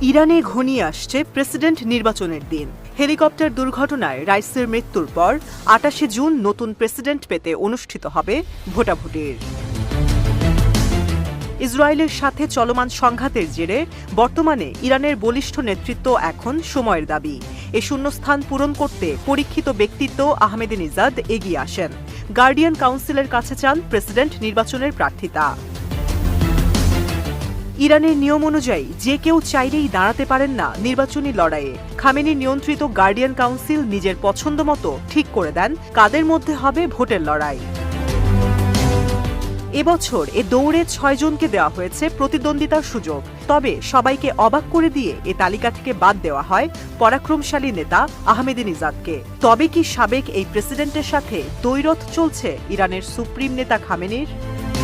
ইরানে ঘনিয়ে আসছে প্রেসিডেন্ট নির্বাচনের দিন। হেলিকপ্টার দুর্ঘটনায় রাইসের মৃত্যুর পর ২৮ জুন নতুন প্রেসিডেন্ট পেতে অনুষ্ঠিত হবে ভোটাভুটির। ইসরায়েলের সাথে চলমান সংঘাতের জেরে বর্তমানে ইরানের বলিষ্ঠ নেতৃত্ব এখন সময়ের দাবি। এ শূন্যস্থান পূরণ করতে পরীক্ষিত ব্যক্তিত্ব আহমেদিনেজাদ এগিয়ে আসেন। গার্ডিয়ান কাউন্সিলের কাছে চান প্রেসিডেন্ট নির্বাচনের প্রার্থিতা। ইরানের নিয়ম অনুযায়ী যে কেউ চাইলেই দাঁড়াতে পারেন না নির্বাচনী লড়াইয়ে। খামেনি নিয়ন্ত্রিত গার্ডিয়ান কাউন্সিল নিজের পছন্দ মতো ঠিক করে দেন কাদের মধ্যে হবে ভোটের লড়াই। এবছর এ দৌড়ে ৬ জনকে দেওয়া হয়েছে প্রতিদ্বন্দ্বিতার সুযোগ। তবে সবাইকে অবাক করে দিয়ে এ তালিকা থেকে বাদ দেওয়া হয় পরাক্রমশালী নেতা আহমেদিনেজাদকে। তবে কি সাবেক এই প্রেসিডেন্টের সাথে দ্বৈরথ চলছে ইরানের সুপ্রিম নেতা খামেনির?